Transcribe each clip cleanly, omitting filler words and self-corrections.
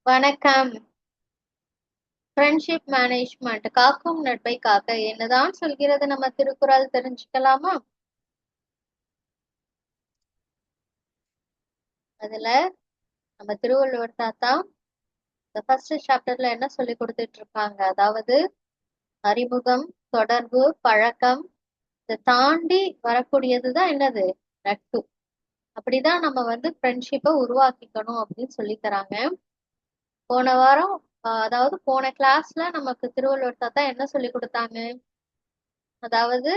வணக்கம். Friendship management காக்கும் நட்பை காக்க என்னதான் சொல்கிறது நம்ம திருக்குறள் தெரிஞ்சுக்கலாமா? அதுல நம்ம திருவள்ளுவர் தாத்தா இந்த ஃபர்ஸ்ட் சாப்டர்ல என்ன சொல்லி கொடுத்துட்டு இருக்காங்க? அதாவது அறிமுகம், தொடர்பு, பழக்கம் இதை தாண்டி வரக்கூடியதுதான் என்னது? நட்பு. அப்படிதான் நம்ம ஃப்ரெண்ட்ஷிப்பை உருவாக்கிக்கணும் அப்படின்னு சொல்லி தராங்க. போன வாரம் அதாவது போன கிளாஸ்ல நமக்கு திருவள்ளுவர் தாத்தா என்ன சொல்லி கொடுத்தாங்க? அதாவது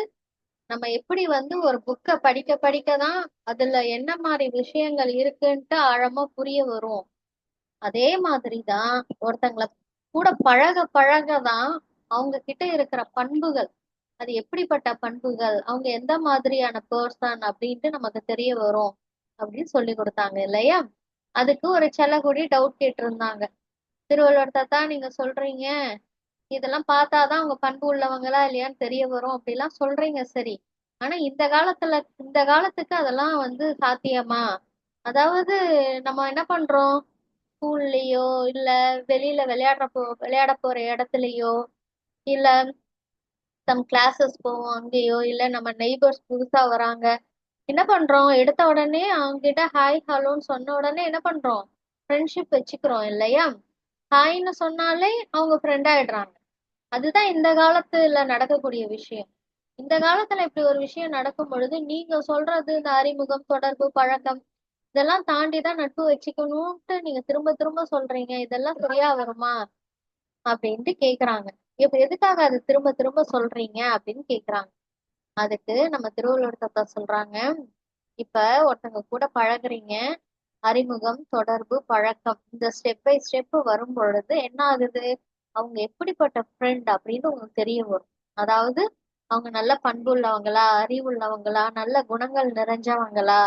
நம்ம எப்படி ஒரு புக்கை படிக்க படிக்க தான் அதுல என்ன மாதிரி விஷயங்கள் இருக்குன்ட்டு ஆழமா புரிய வரும். அதே மாதிரிதான் ஒருத்தங்களை கூட பழக பழக தான் அவங்க கிட்ட இருக்கிற பண்புகள், அது எப்படிப்பட்ட பண்புகள், அவங்க எந்த மாதிரியான பர்சன் அப்படின்ட்டு நமக்கு தெரிய வரும் அப்படின்னு சொல்லி கொடுத்தாங்க இல்லையா? அதுக்கு ஒரு செல்லகுடி டவுட் கேட்டிருந்தாங்க. திருவள்ளுவர் தாத்தா, நீங்க சொல்றீங்க இதெல்லாம் பார்த்தாதான் அவங்க பண்பு உள்ளவங்களா இல்லையான்னு தெரிய வரும் அப்படிலாம் சொல்றீங்க, சரி. ஆனா இந்த காலத்துக்கு அதெல்லாம் சாத்தியமா? அதாவது நம்ம என்ன பண்றோம்? ஸ்கூல்லயோ இல்ல வெளியில விளையாட போற இடத்துலயோ இல்ல சம் கிளாஸஸ் போவோம் அங்கேயோ இல்ல நம்ம நெய்பர்ஸ் புதுசா வராங்க, என்ன பண்றோம்? எடுத்த உடனே அவங்க கிட்ட ஹாய் ஹலோன்னு சொன்ன உடனே என்ன பண்றோம்? ஃப்ரெண்ட்ஷிப் வச்சுக்கிறோம் இல்லையா? ஹாய்ன்னு சொன்னாலே அவங்க ஃப்ரெண்ட் ஆயிடுறாங்க. அதுதான் இந்த காலத்துல நடக்கக்கூடிய விஷயம். இந்த காலத்துல இப்படி ஒரு விஷயம் நடக்கும் பொழுது நீங்க சொல்றது இந்த அறிமுகம், தொடர்பு, பழக்கம் இதெல்லாம் தாண்டிதான் நட்பு வச்சுக்கணும்ட்டு நீங்க திரும்ப திரும்ப சொல்றீங்க, இதெல்லாம் சரியா வருமா அப்படின்ட்டு கேக்குறாங்க. இப்ப எதுக்காக அது திரும்ப திரும்ப சொல்றீங்க அப்படின்னு கேக்குறாங்க. அதுக்கு நம்ம திருவள்ளுவர் தாத்தா சொல்றாங்க, இப்ப ஒருத்தங்க கூட பழகுறீங்க, அறிமுகம், தொடர்பு, பழக்கம் இந்த ஸ்டெப் பை ஸ்டெப் வரும் பொழுது என்ன ஆகுது? அவங்க எப்படிப்பட்ட ஃப்ரெண்ட் அப்படின்னு உங்களுக்கு தெரிய வரும். அதாவது அவங்க நல்ல பண்புள்ளவங்களா, அறிவுள்ளவங்களா, நல்ல குணங்கள் நிறைஞ்சவங்களா,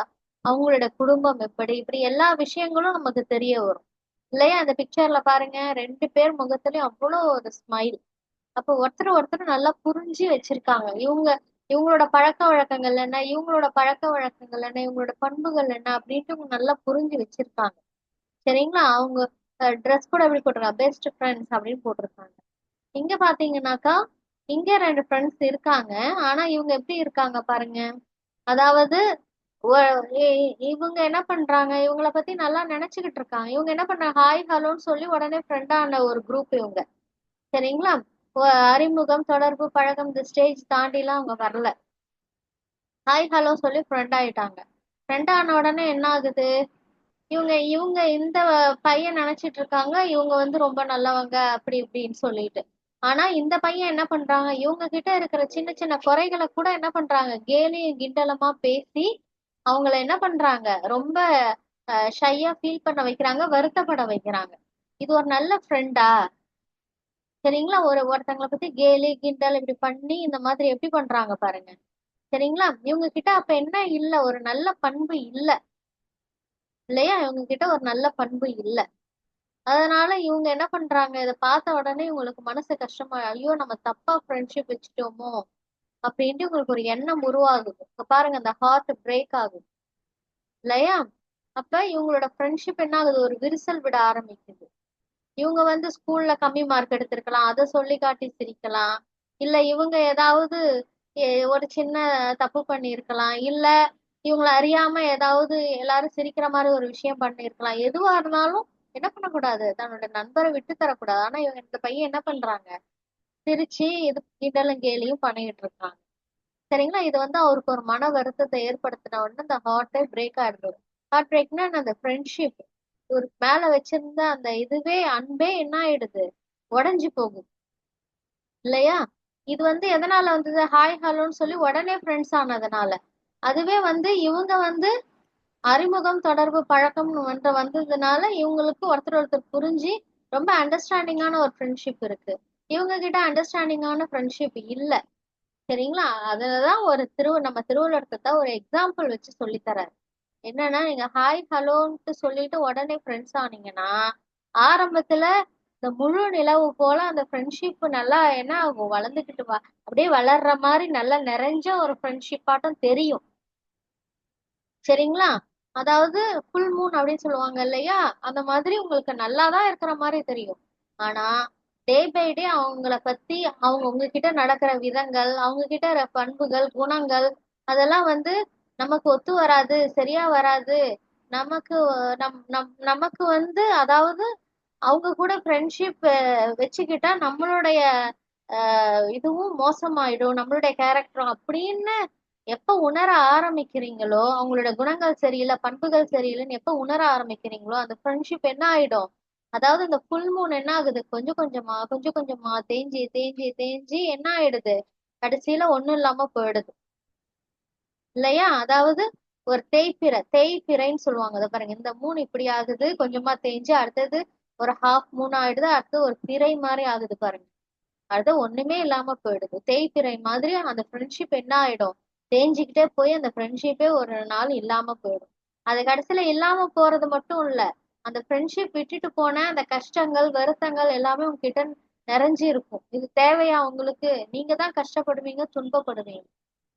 அவங்களோட குடும்பம் எப்படி, இப்படி எல்லா விஷயங்களும் நமக்கு தெரிய வரும் இல்லையா? அந்த பிக்சர்ல பாருங்க, ரெண்டு பேர் முகத்துலயும் அவ்வளோ ஒரு ஸ்மைல். அப்போ ஒருத்தர் ஒருத்தர் நல்லா புரிஞ்சு வச்சிருக்காங்க. இவங்களோட பழக்க வழக்கங்கள் என்ன, இவங்களோட பழக்க வழக்கங்கள் என்ன, இவங்களோட பண்புகள் என்ன அப்படின்ட்டு இவங்க நல்லா புரிஞ்சு வச்சிருக்காங்க. சரிங்களா? அவங்க ட்ரெஸ் கூட எப்படி போட்டிருக்காங்க? பெஸ்ட் ஃப்ரெண்ட்ஸ் அப்படின்னு போட்டிருக்காங்க. இங்க பாத்தீங்கன்னாக்கா, இங்க ரெண்டு ஃப்ரெண்ட்ஸ் இருக்காங்க. ஆனா இவங்க எப்படி இருக்காங்க பாருங்க. அதாவது இவங்க என்ன பண்றாங்க? இவங்கள பத்தி நல்லா நினைச்சுக்கிட்டு இருக்காங்க. இவங்க என்ன பண்றாங்க? ஹாய் ஹலோன்னு சொல்லி உடனே ஃப்ரெண்டான ஒரு குரூப் இவங்க. சரிங்களா? அறிமுகம், தொடர்பு, பழக்கம் இந்த ஸ்டேஜ் தாண்டிலாம் அவங்க வரல. ஹாய் ஹலோ சொல்லி ஃப்ரெண்ட் ஆயிட்டாங்க. ஃப்ரெண்ட் ஆன உடனே என்ன ஆகுது? இவங்க இவங்க இந்த பையன் நினைச்சிட்டு இருக்காங்க இவங்க ரொம்ப நல்லவங்க அப்படி இப்படின்னு சொல்லிட்டு. ஆனா இந்த பையன் என்ன பண்றாங்க? இவங்க கிட்ட இருக்கிற சின்ன சின்ன குறைகளை கூட என்ன பண்றாங்க? கேலியும் கிண்டலமா பேசி அவங்கள என்ன பண்றாங்க? ரொம்ப ஷையா ஃபீல் பண்ண வைக்கிறாங்க, வருத்தப்பட வைக்கிறாங்க. இது ஒரு நல்ல ஃப்ரெண்டா? சரிங்களா? ஒருத்தங்களை பத்தி கேலி கிண்டல் இப்படி பண்ணி இந்த மாதிரி எப்படி பண்றாங்க பாருங்க. சரிங்களா? இவங்க கிட்ட அப்ப என்ன இல்ல? ஒரு நல்ல பண்பு இல்ல இல்லையா? இவங்க கிட்ட ஒரு நல்ல பண்பு இல்ல. அதனால இவங்க என்ன பண்றாங்க? இதை பார்த்த உடனே இவங்களுக்கு மனசு கஷ்டமா, ஐயோ நம்ம தப்பா ஃப்ரெண்ட்ஷிப் வச்சுட்டோமோ அப்படின்ட்டு உங்களுக்கு ஒரு எண்ணம் உருவாகுது. இப்ப பாருங்க, அந்த ஹார்ட் பிரேக் ஆகுது இல்லையா? அப்ப இவங்களோட ஃப்ரெண்ட்ஷிப் என்ன ஆகுது? ஒரு விரிசல் விட ஆரம்பிக்குது. இவங்க ஸ்கூல்ல கம்மி மார்க் எடுத்திருக்கலாம், அதை சொல்லி காட்டி சிரிக்கலாம். இல்ல இவங்க ஏதாவது ஒரு சின்ன தப்பு பண்ணியிருக்கலாம். இல்ல இவங்கள அறியாம ஏதாவது எல்லாரும் சிரிக்கிற மாதிரி ஒரு விஷயம் பண்ணியிருக்கலாம். எதுவா இருந்தாலும் என்ன பண்ணக்கூடாது? தன்னோட நண்பரை விட்டு தரக்கூடாது. ஆனா இவங்க இந்த பையன் என்ன பண்றாங்க? சிரிச்சு இது கிண்டலும் கேலியும் பண்ணிட்டு இருக்காங்க. சரிங்களா? இது அவருக்கு ஒரு மன வருத்தத்தை ஏற்படுத்தின உடனே அந்த ஹார்ட்டே பிரேக் ஆயிடுது. ஹார்ட் பிரேக்னா அந்த ஃப்ரெண்ட்ஷிப் ஒரு மேல வச்சிருந்த அந்த இதுவே அன்பே என்ன ஆயிடுது? உடைஞ்சு போகுது இல்லையா? இது எதனால வந்தது? ஹாய் ஹலோன்னு சொல்லி உடனே ஃப்ரெண்ட்ஸ் ஆனதுனால. அதுவே இவங்க அறிமுகம், தொடர்பு, பழக்கம்னு வந்ததுனால இவங்களுக்கு ஒருத்தர் ஒருத்தர் புரிஞ்சு ரொம்ப அண்டர்ஸ்டாண்டிங்கான ஒரு ஃப்ரெண்ட்ஷிப் இருக்கு. இவங்க கிட்ட அண்டர்ஸ்டாண்டிங்கான ஃப்ரெண்ட்ஷிப் இல்ல. சரிங்களா? அதுலதான் நம்ம திருவள்ளுவர்கிட்ட ஒரு எக்ஸாம்பிள் வச்சு சொல்லித்தராரு. என்னன்னா, நீங்க ஹாய் ஹலோன்ட்டு சொல்லிட்டு உடனே ஃப்ரெண்ட்ஸ் ஆனீங்கன்னா ஆரம்பத்துல இந்த முழு நிலவு போல அந்த ஃப்ரெண்ட்ஷிப் நல்லா என்ன ஆகும்? வளர்ந்துக்கிட்டு அப்படியே வளர்ற மாதிரி நல்லா நிறைஞ்ச ஒரு ஃப்ரெண்ட்ஷிப் ஆட்டம் தெரியும். சரிங்களா? அதாவது ஃபுல் மூன் அப்படின்னு சொல்லுவாங்க இல்லையா, அந்த மாதிரி உங்களுக்கு நல்லாதான் இருக்கிற மாதிரி தெரியும். ஆனா டே பை டே அவங்கள பத்தி, அவங்க உங்ககிட்ட நடக்கிற விதங்கள், அவங்க கிட்ட பண்புகள், குணங்கள், அதெல்லாம் வந்து நமக்கு ஒத்து வராது, சரியா வராது. நமக்கு நமக்கு வந்து அதாவது அவங்க கூட ஃப்ரெண்ட்ஷிப் வச்சுக்கிட்டா நம்மளுடைய இதுவும் மோசமாயிடும், நம்மளுடைய கேரக்டரும் அப்படின்னு எப்ப உணர ஆரம்பிக்கிறீங்களோ, அவங்களோட குணங்கள் சரியில்லை, பண்புகள் சரியில்லைன்னு எப்ப உணர ஆரம்பிக்கிறீங்களோ, அந்த ஃப்ரெண்ட்ஷிப் என்ன ஆயிடும்? அதாவது இந்த ஃபுல் மூன் என்ன ஆகுது, கொஞ்சம் கொஞ்சமா கொஞ்சம் கொஞ்சமா தேஞ்சி தேஞ்சி தேஞ்சி என்ன ஆயிடுது, கடைசியில ஒண்ணும் இல்லாம போயிடுது இல்லையா? அதாவது ஒரு தேய்பிறைன்னு சொல்லுவாங்க. அதை பாருங்க, இந்த மூன் இப்படி ஆகுது, கொஞ்சமா தேஞ்சு அடுத்தது ஒரு ஹாஃப் மூன் ஆயிடுது, அடுத்து ஒரு பிறை மாதிரி ஆகுது பாருங்க. அது ஒண்ணுமே இல்லாம போயிடுது. தேய்பிறை மாதிரி அந்த ஃப்ரெண்ட்ஷிப் என்ன ஆயிடும், தேஞ்சிக்கிட்டே போய் அந்த ஃப்ரெண்ட்ஷிப்பே ஒரு நாள் இல்லாம போயிடும். அது கடைசியில இல்லாம போறது மட்டும் இல்ல, அந்த ஃப்ரெண்ட்ஷிப் விட்டுட்டு போன அந்த கஷ்டங்கள் வருத்தங்கள் எல்லாமே உங்ககிட்ட நிறைஞ்சு இருக்கும். இது தேவையா உங்களுக்கு? நீங்க தான் கஷ்டப்படுவீங்க, துன்பப்படுவீங்க.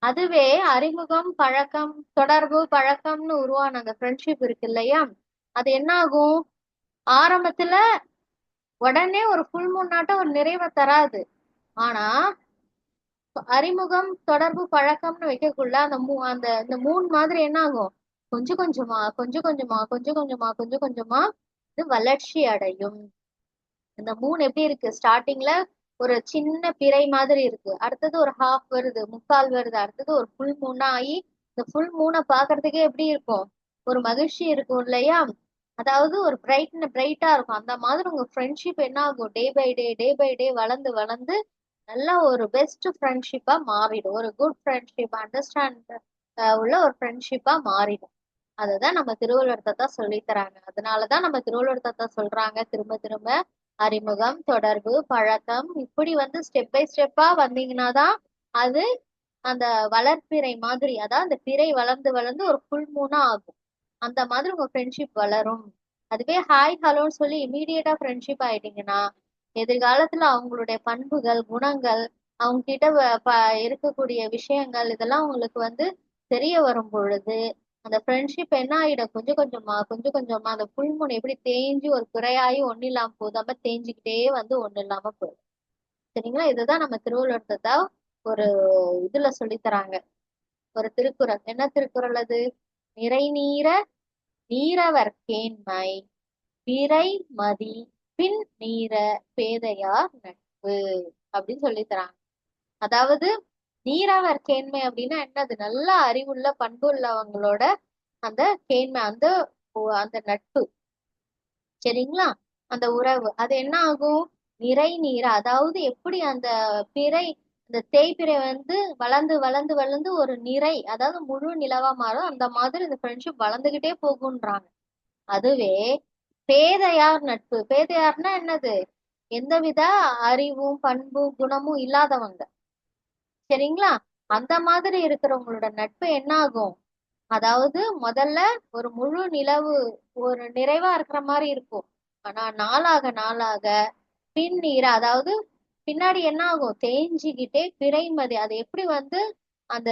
அதுவே அறிமுகம், பழக்கம், தொடர்பு, பழக்கம்னு உருவான அந்த ஃப்ரெண்ட்ஷிப் இருக்கு இல்லையா, அது என்ன ஆகும், ஆரம்பத்துல உடனே ஒரு ஃபுல் மூன் நாட்டம் ஒரு நிறைவை தராது. ஆனா அறிமுகம், தொடர்பு, பழக்கம்னு வைக்கக்குள்ள அந்த அந்த இந்த மூணு மாதிரி என்ன ஆகும், கொஞ்சம் கொஞ்சமா கொஞ்சம் கொஞ்சமா கொஞ்சம் கொஞ்சமா கொஞ்சம் கொஞ்சமா இது வளர்ச்சி அடையும். இந்த மூணு எப்படி இருக்கு, ஸ்டார்டிங்ல ஒரு சின்ன பிறை மாதிரி இருக்கு, அடுத்தது ஒரு ஹாஃப் வருது, முக்கால் வருது, அடுத்தது ஒரு ஃபுல் மூணா ஆகி இந்த ஃபுல் மூனை பாக்குறதுக்கே எப்படி இருக்கும், ஒரு மகிழ்ச்சி இருக்கும் இல்லையா? அதாவது ஒரு பிரைட்டா இருக்கும். அந்த மாதிரி உங்க ஃப்ரெண்ட்ஷிப் என்ன ஆகும், day by day day by day வளர்ந்து வளர்ந்து நல்ல ஒரு பெஸ்ட் ஃப்ரெண்ட்ஷிப்பா மாறிடும். ஒரு குட் ஃப்ரெண்ட்ஷிப், அண்டர்ஸ்டாண்ட் உள்ள ஒரு ஃப்ரெண்ட்ஷிப்பா மாறிடும். அதுதான் நம்ம திருவள்ளுவர் தாத்தா சொல்லி தராங்க. அதனாலதான் நம்ம திருவள்ளுவர் தாத்தா சொல்றாங்க திரும்ப திரும்ப, அறிமுகம், தொடர்பு, பழக்கம், இப்படி வந்து ஸ்டெப் பை ஸ்டெப்பா வந்தீங்கன்னா தான் அது அந்த வளர்ப்பிறை மாதிரி, அதாவது அந்த பிறை வளர்ந்து வளர்ந்து ஒரு ஃபுல் மூனா ஆகும். அந்த மாதிரி உங்க ஃப்ரெண்ட்ஷிப் வளரும். அதுவே ஹாய் ஹலோன்னு சொல்லி இமீடியட்டா ஃப்ரெண்ட்ஷிப் ஆயிட்டீங்கன்னா, எதிர்காலத்துல அவங்களுடைய பண்புகள், குணங்கள், அவங்க கிட்ட இருக்கக்கூடிய விஷயங்கள் இதெல்லாம் உங்களுக்கு வந்து தெரிய வரும் பொழுது அந்த ஃப்ரெண்ட்ஷிப் என்ன ஆயிடும், கொஞ்சம் கொஞ்சமா கொஞ்சம் கொஞ்சமா அந்த புல்முனை எப்படி தேஞ்சு ஒரு குறையாயி ஒண்ணு இல்லாம போதாம தேஞ்சுக்கிட்டே வந்து ஒண்ணு இல்லாம போயிடும். சரிங்களா? இதுதான் நம்ம திருவள்ளுவர் தாத்தா ஒரு இதுல சொல்லி தராங்க. ஒரு திருக்குறள். என்ன திருக்குறள் அது? நிறை நீர நீரவர் கேண்மை பிறை மதி பின் நீர பேதையார் நட்பு அப்படின்னு சொல்லி தராங்க. அதாவது நீரவர் கேண்மை அப்படின்னா என்னது, நல்ல அறிவுள்ள பண்பு உள்ளவங்களோட அந்த கேண்மை, அந்த அந்த நட்பு, சரிங்களா? அந்த உறவு அது என்ன ஆகும், நிறை நீர, அதாவது எப்படி அந்த பிறை, அந்த தேய்பிறை வந்து வளர்ந்து வளர்ந்து வளர்ந்து ஒரு நிறை, அதாவது முழு நிலவா மாறும், அந்த மாதிரி இந்த ஃப்ரெண்ட்ஷிப் வளர்ந்துகிட்டே போகுன்றாங்க. அதுவே பேதையார் நட்பு, பேதையார்னா என்னது, எந்தவித அறிவும் பண்பும் குணமும் இல்லாதவங்க, சரிங்களா? அந்த மாதிரி இருக்கிறவங்களோட நட்பு என்ன ஆகும், அதாவது முதல்ல ஒரு முழு நிலவு ஒரு நிறைவா இருக்கிற மாதிரி இருக்கும். ஆனா நாளாக நாளாக பின்னீர், அதாவது பின்னாடி என்ன ஆகும், தேஞ்சிக்கிட்டே பிறைமதி, அது எப்படி வந்து அந்த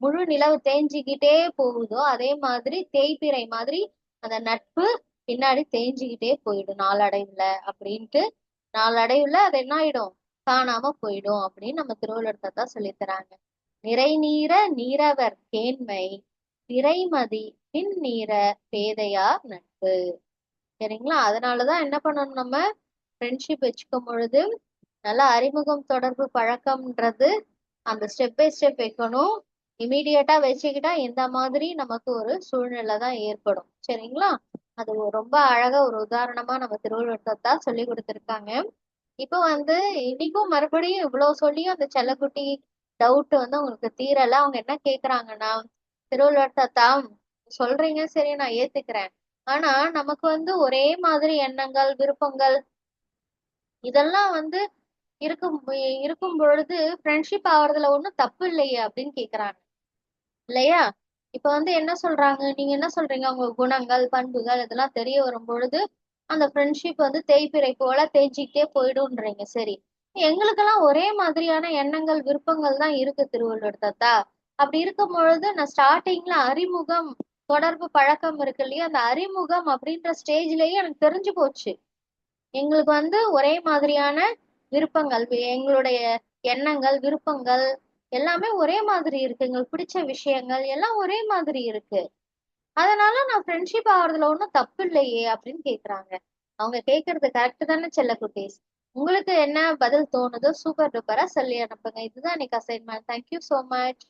முழு நிலவு தேஞ்சிக்கிட்டே போகுதோ அதே மாதிரி தேய்பிறை மாதிரி அந்த நட்பு பின்னாடி தேஞ்சிக்கிட்டே போயிடும் நாளடைவுல அப்படின்ட்டு. நாளடைவுல அது என்ன ஆயிடும், காணாம போயிடும் அப்படின்னு நம்ம திருவள்ளுவர் தாத்தா சொல்லித்தராங்க. நிறை நீர நீரவர் கேண்மை பிறைமதி பின் நீர பேதையார் நட்பு. சரிங்களா? அதனாலதான் என்ன பண்ணணும், நம்ம ஃப்ரெண்ட்ஷிப் வச்சுக்கும் பொழுது நல்லா அறிமுகம், தொடர்பு, பழக்கம்ன்றது அந்த ஸ்டெப் பை ஸ்டெப் வைக்கணும். இமீடியட்டா வச்சுக்கிட்டா இந்த மாதிரி நமக்கு ஒரு சூழ்நிலை தான் ஏற்படும். சரிங்களா? அது ரொம்ப அழகா ஒரு உதாரணமா நம்ம திருவள்ளுவர் தாத்தா சொல்லி கொடுத்திருக்காங்க. இப்போ வந்து இன்னைக்கும் மறுபடியும் இவ்வளவு சொல்லியும் அந்த செல்லக்குட்டி டவுட் வந்து அவங்களுக்கு தீரல. அவங்க என்ன கேக்குறாங்கன்னா, திருவள்ளுவர் தாத்தா சொல்றீங்க சரி, நான் ஏத்துக்கிறேன். ஆனா நமக்கு வந்து ஒரே மாதிரி எண்ணங்கள், விருப்பங்கள் இதெல்லாம் வந்து இருக்கும் இருக்கும் பொழுது ஃப்ரெண்ட்ஷிப் ஆகுறதுல ஒண்ணும் தப்பு இல்லையே அப்படின்னு கேக்குறாங்க இல்லையா? இப்ப வந்து என்ன சொல்றாங்க, நீங்க என்ன சொல்றீங்க, உங்க குணங்கள், பண்புகள் இதெல்லாம் தெரிய வரும் பொழுது அந்த ஃப்ரெண்ட்ஷிப் வந்து தேய்பிறை போல தேய்ச்சிக்கிட்டே போயிடும்ன்றீங்க. சரி, எங்களுக்கெல்லாம் ஒரே மாதிரியான எண்ணங்கள், விருப்பங்கள் தான் இருக்கு திருவள்ளுவர் தாத்தா. அப்படி இருக்கும் பொழுது நான் ஸ்டார்டிங்ல அறிமுகம் தொடர்பு பழக்கம் இருக்கு இல்லையா, அந்த அறிமுகம் அப்படின்ற ஸ்டேஜ்லயே எனக்கு தெரிஞ்சு போச்சு. எங்களுக்கு வந்து ஒரே மாதிரியான விருப்பங்கள், எங்களுடைய எண்ணங்கள், விருப்பங்கள் எல்லாமே ஒரே மாதிரி இருக்கு. எங்களுக்கு பிடிச்ச விஷயங்கள் எல்லாம் ஒரே மாதிரி இருக்கு. அதனால நான் ஃப்ரெண்ட்ஷிப் ஆகுறதுல ஒன்றும் தப்பு இல்லையே அப்படின்னு கேக்குறாங்க. அவங்க கேக்குறது கரெக்ட் தானே செல்லக்குட்டீஸ்? உங்களுக்கு என்ன பதில் தோணுதோ சூப்பர் டூப்பரா சொல்லி அனுப்புங்க. இதுதான் இன்னைக்கு அசைன்மெண்ட். Thank you so much.